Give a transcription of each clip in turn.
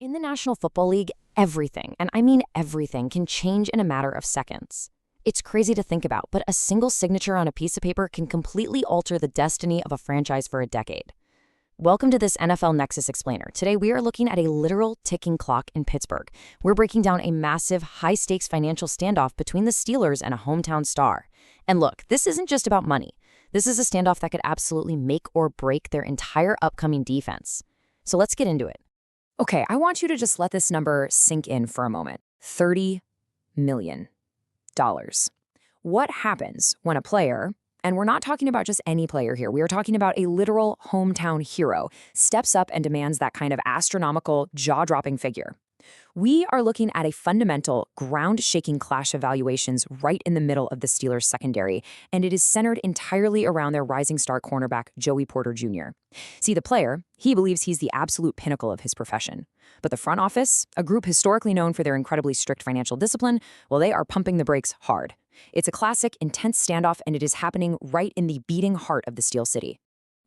In the National Football League, everything, and I mean everything, can change in a matter of seconds. It's crazy to think about, but a single signature on a piece of paper can completely alter the destiny of a franchise for a decade. Welcome to this NFL Nexus Explainer. Today we are looking at a literal ticking clock in Pittsburgh. We're breaking down a massive, high-stakes financial standoff between the Steelers and a hometown star. And look, this isn't just about money. This is a standoff that could absolutely make or break their entire upcoming defense. So let's get into it. Okay, I want you to just let this number sink in for a moment. $30 million. What happens when a player, and we're not talking about just any player here, we are talking about a literal hometown hero, steps up and demands that kind of astronomical, jaw-dropping figure? We are looking at a fundamental, ground-shaking clash of valuations right in the middle of the Steelers' secondary, and it is centered entirely around their rising star cornerback, Joey Porter Jr. See, the player, he believes he's the absolute pinnacle of his profession. But the front office, a group historically known for their incredibly strict financial discipline, well, they are pumping the brakes hard. It's a classic, intense standoff, and it is happening right in the beating heart of the Steel City.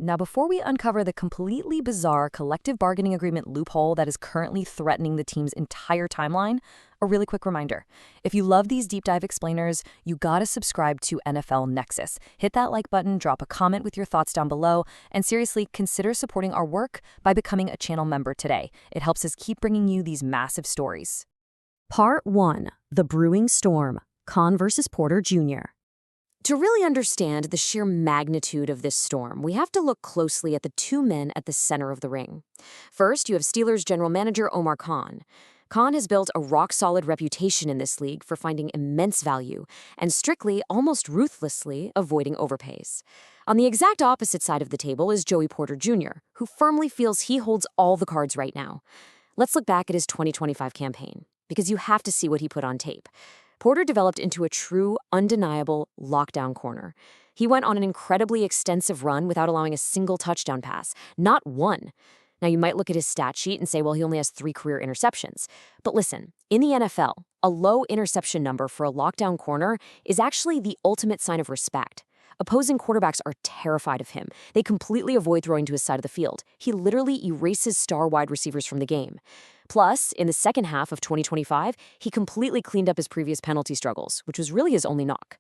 Now, before we uncover the completely bizarre collective bargaining agreement loophole that is currently threatening the team's entire timeline, a really quick reminder. If you love these deep dive explainers, you gotta subscribe to NFL Nexus. Hit that like button, drop a comment with your thoughts down below, and seriously, consider supporting our work by becoming a channel member today. It helps us keep bringing you these massive stories. Part 1. The Brewing Storm. Khan versus Porter Jr. To really understand the sheer magnitude of this storm, we have to look closely at the two men at the center of the ring. First, you have Steelers general manager Omar Khan. Khan has built a rock-solid reputation in this league for finding immense value and strictly, almost ruthlessly, avoiding overpays. On the exact opposite side of the table is Joey Porter Jr., who firmly feels he holds all the cards right now. Let's look back at his 2025 campaign, because you have to see what he put on tape. Porter developed into a true, undeniable lockdown corner. He went on an incredibly extensive run without allowing a single touchdown pass, not one. Now, you might look at his stat sheet and say, well, he only has 3 career interceptions. But listen, in the NFL, a low interception number for a lockdown corner is actually the ultimate sign of respect. Opposing quarterbacks are terrified of him. They completely avoid throwing to his side of the field. He literally erases star wide receivers from the game. Plus, in the second half of 2025, he completely cleaned up his previous penalty struggles, which was really his only knock.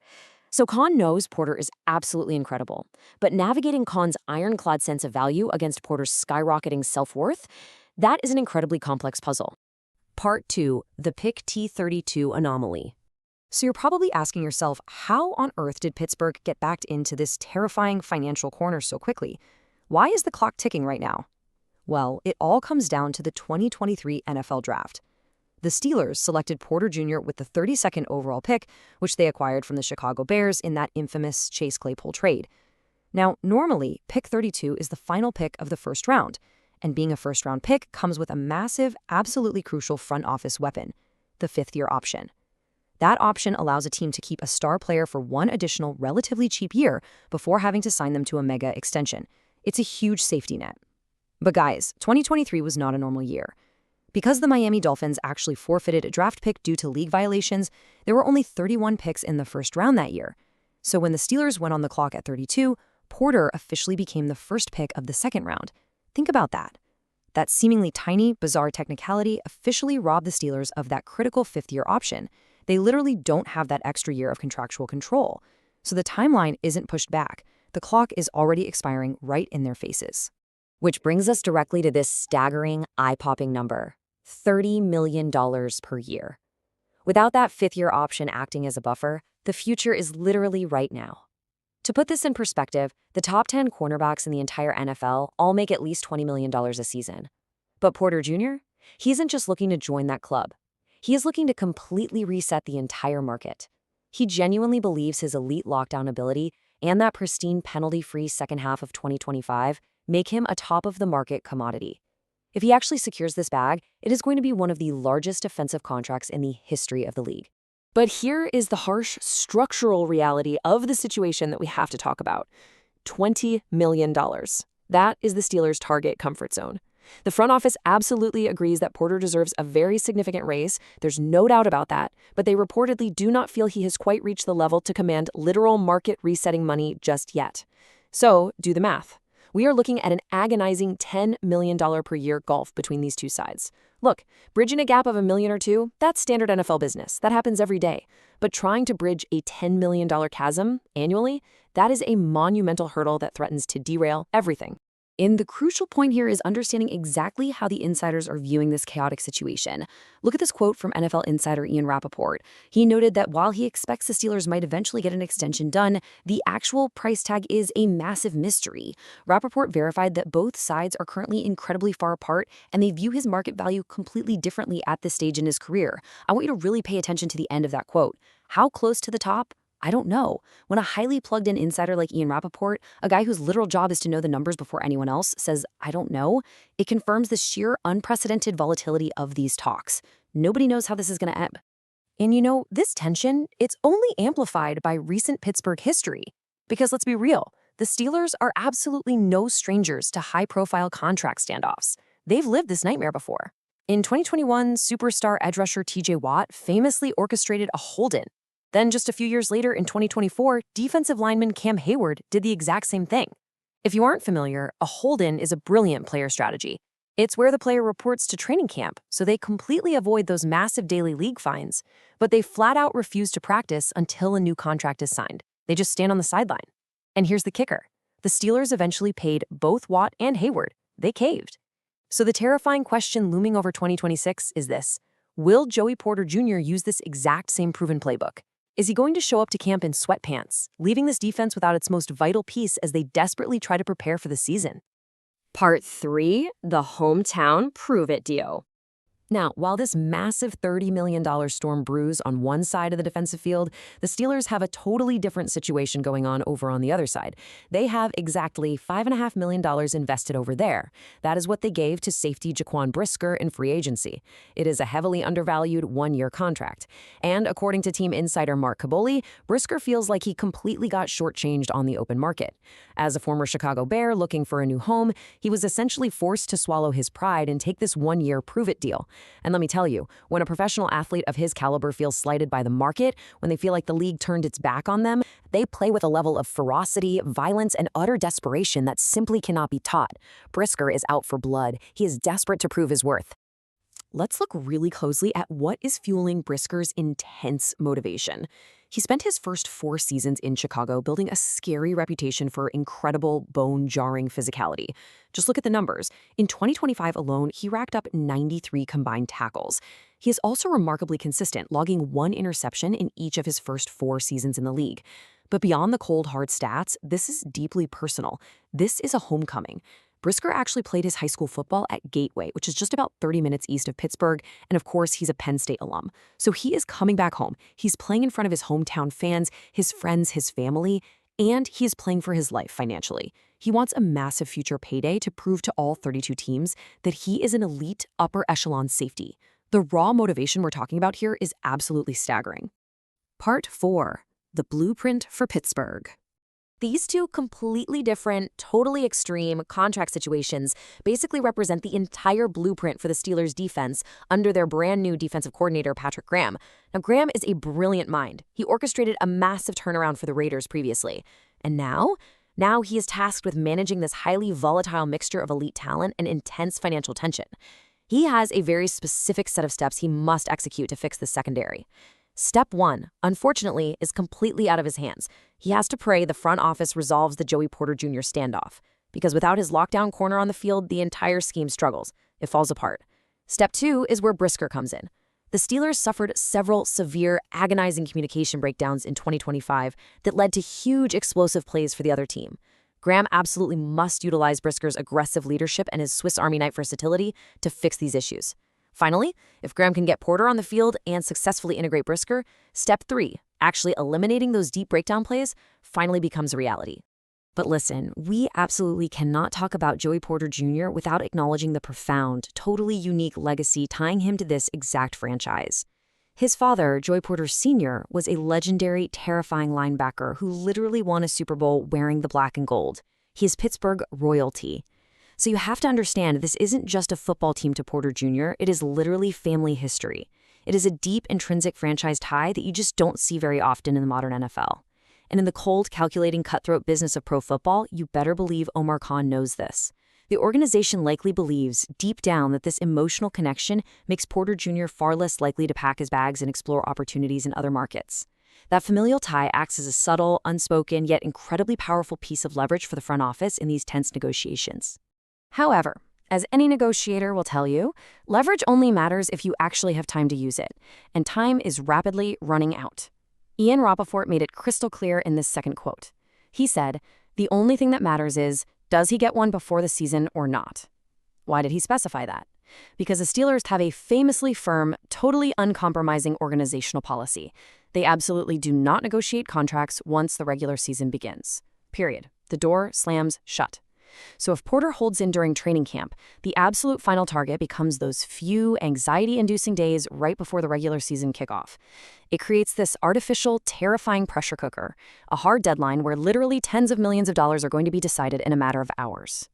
So Khan knows Porter is absolutely incredible. But navigating Khan's ironclad sense of value against Porter's skyrocketing self-worth, that is an incredibly complex puzzle. Part 2. The Pick T32 Anomaly. So you're probably asking yourself, how on earth did Pittsburgh get backed into this terrifying financial corner so quickly? Why is the clock ticking right now? Well, it all comes down to the 2023 NFL Draft. The Steelers selected Porter Jr. with the 32nd overall pick, which they acquired from the Chicago Bears in that infamous Chase Claypool trade. Now, normally, pick 32 is the final pick of the first round, and being a first-round pick comes with a massive, absolutely crucial front office weapon, the fifth-year option. That option allows a team to keep a star player for one additional relatively cheap year before having to sign them to a mega extension. It's a huge safety net. But guys, 2023 was not a normal year. Because the Miami Dolphins actually forfeited a draft pick due to league violations, there were only 31 picks in the first round that year. So when the Steelers went on the clock at 32, Porter officially became the first pick of the second round. Think about that. That seemingly tiny, bizarre technicality officially robbed the Steelers of that critical fifth-year option. They literally don't have that extra year of contractual control. So the timeline isn't pushed back. The clock is already expiring right in their faces. Which brings us directly to this staggering, eye-popping number, $30 million per year. Without that fifth-year option acting as a buffer, the future is literally right now. To put this in perspective, the top 10 cornerbacks in the entire NFL all make at least $20 million a season. But Porter Jr., he isn't just looking to join that club. He is looking to completely reset the entire market. He genuinely believes his elite lockdown ability and that pristine penalty-free second half of 2025 make him a top-of-the-market commodity. If he actually secures this bag, it is going to be one of the largest defensive contracts in the history of the league. But here is the harsh structural reality of the situation that we have to talk about. $20 million. That is the Steelers' target comfort zone. The front office absolutely agrees that Porter deserves a very significant raise. There's no doubt about that, but they reportedly do not feel he has quite reached the level to command literal market resetting money just yet. So, do the math. We are looking at an agonizing $10 million per year gulf between these two sides. Look, bridging a gap of $1 million or $2 million, that's standard NFL business. That happens every day. But trying to bridge a $10 million chasm annually, that is a monumental hurdle that threatens to derail everything. And the crucial point here is understanding exactly how the insiders are viewing this chaotic situation. Look at this quote from NFL insider Ian Rappaport. He noted that while he expects the Steelers might eventually get an extension done, the actual price tag is a massive mystery. Rappaport verified that both sides are currently incredibly far apart, and they view his market value completely differently at this stage in his career. I want you to really pay attention to the end of that quote. How close to the top? I don't know. When a highly plugged-in insider like Ian Rappaport, a guy whose literal job is to know the numbers before anyone else, says, I don't know, it confirms the sheer unprecedented volatility of these talks. Nobody knows how this is going to ebb. And you know, this tension, it's only amplified by recent Pittsburgh history. Because let's be real, the Steelers are absolutely no strangers to high-profile contract standoffs. They've lived this nightmare before. In 2021, superstar edge rusher TJ Watt famously orchestrated a hold-in. Then just a few years later, in 2024, defensive lineman Cam Hayward did the exact same thing. If you aren't familiar, a hold-in is a brilliant player strategy. It's where the player reports to training camp, so they completely avoid those massive daily league fines, but they flat out refuse to practice until a new contract is signed. They just stand on the sideline. And here's the kicker. The Steelers eventually paid both Watt and Hayward. They caved. So the terrifying question looming over 2026 is this. Will Joey Porter Jr. use this exact same proven playbook? Is he going to show up to camp in sweatpants, leaving this defense without its most vital piece as they desperately try to prepare for the season? Part 3, the hometown prove-it deal. Now, while this massive $30 million storm brews on one side of the defensive field, the Steelers have a totally different situation going on over on the other side. They have exactly $5.5 million invested over there. That is what they gave to safety Jaquan Brisker in free agency. It is a heavily undervalued one-year contract. And according to team insider Mark Kaboly, Brisker feels like he completely got shortchanged on the open market. As a former Chicago Bear looking for a new home, he was essentially forced to swallow his pride and take this one-year prove-it deal. And let me tell you, when a professional athlete of his caliber feels slighted by the market, when they feel like the league turned its back on them, they play with a level of ferocity, violence, and utter desperation that simply cannot be taught. Brisker is out for blood. He is desperate to prove his worth. Let's look really closely at what is fueling Brisker's intense motivation. He spent his first 4 seasons in Chicago building a scary reputation for incredible, bone-jarring physicality. Just look at the numbers. In 2025 alone, he racked up 93 combined tackles. He is also remarkably consistent, logging 1 interception in each of his first 4 seasons in the league. But beyond the cold, hard stats, this is deeply personal. This is a homecoming. Brisker actually played his high school football at Gateway, which is just about 30 minutes east of Pittsburgh, and of course, he's a Penn State alum. So he is coming back home. He's playing in front of his hometown fans, his friends, his family, and he is playing for his life financially. He wants a massive future payday to prove to all 32 teams that he is an elite upper echelon safety. The raw motivation we're talking about here is absolutely staggering. Part 4, the blueprint for Pittsburgh. These two completely different, totally extreme contract situations basically represent the entire blueprint for the Steelers' defense under their brand new defensive coordinator, Patrick Graham. Now, Graham is a brilliant mind. He orchestrated a massive turnaround for the Raiders previously. And now he is tasked with managing this highly volatile mixture of elite talent and intense financial tension. He has a very specific set of steps he must execute to fix the secondary. Step 1, unfortunately, is completely out of his hands. He has to pray the front office resolves the Joey Porter Jr. standoff, because without his lockdown corner on the field, the entire scheme struggles. It falls apart. Step 2 is where Brisker comes in. The Steelers suffered several severe, agonizing communication breakdowns in 2025 that led to huge explosive plays for the other team. Graham absolutely must utilize Brisker's aggressive leadership and his Swiss Army knife versatility to fix these issues. Finally, if Graham can get Porter on the field and successfully integrate Brisker, step 3, actually eliminating those deep breakdown plays, finally becomes a reality. But listen, we absolutely cannot talk about Joey Porter Jr. without acknowledging the profound, totally unique legacy tying him to this exact franchise. His father, Joey Porter Sr., was a legendary, terrifying linebacker who literally won a Super Bowl wearing the black and gold. He is Pittsburgh royalty. So you have to understand, this isn't just a football team to Porter Jr., it is literally family history. It is a deep, intrinsic franchise tie that you just don't see very often in the modern NFL. And in the cold, calculating, cutthroat business of pro football, you better believe Omar Khan knows this. The organization likely believes, deep down, that this emotional connection makes Porter Jr. far less likely to pack his bags and explore opportunities in other markets. That familial tie acts as a subtle, unspoken, yet incredibly powerful piece of leverage for the front office in these tense negotiations. However, as any negotiator will tell you, leverage only matters if you actually have time to use it, and time is rapidly running out. Ian Rappaport made it crystal clear in this second quote. He said, "The only thing that matters is, does he get one before the season or not?" Why did he specify that? Because the Steelers have a famously firm, totally uncompromising organizational policy. They absolutely do not negotiate contracts once the regular season begins. Period. The door slams shut. So if Porter holds in during training camp, the absolute final target becomes those few anxiety-inducing days right before the regular season kickoff. It creates this artificial, terrifying pressure cooker, a hard deadline where literally tens of millions of dollars are going to be decided in a matter of hours.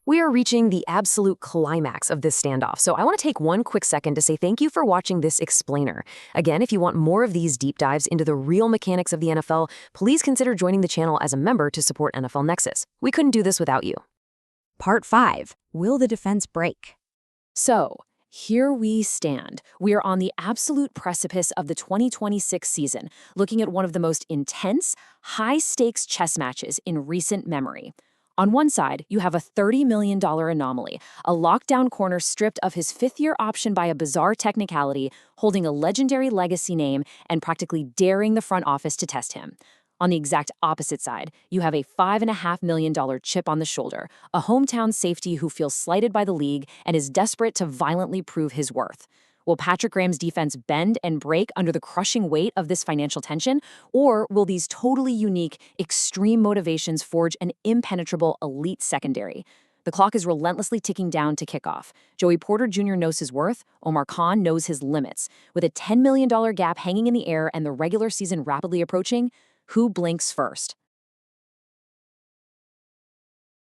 We are reaching the absolute climax of this standoff, so I want to take one quick second to say thank you for watching this explainer. Again, if you want more of these deep dives into the real mechanics of the NFL, please consider joining the channel as a member to support NFL Nexus. We couldn't do this without you. Part 5. Will the defense break? So, here we stand. We are on the absolute precipice of the 2026 season, looking at one of the most intense, high-stakes chess matches in recent memory. On one side, you have a $30 million anomaly, a lockdown corner stripped of his fifth-year option by a bizarre technicality, holding a legendary legacy name and practically daring the front office to test him. On the exact opposite side, you have a $5.5 million chip on the shoulder, a hometown safety who feels slighted by the league and is desperate to violently prove his worth. Will Patrick Graham's defense bend and break under the crushing weight of this financial tension, or will these totally unique, extreme motivations forge an impenetrable elite secondary? The clock is relentlessly ticking down to kickoff. Joey Porter Jr. knows his worth, Omar Khan knows his limits. With a $10 million gap hanging in the air and the regular season rapidly approaching, who blinks first?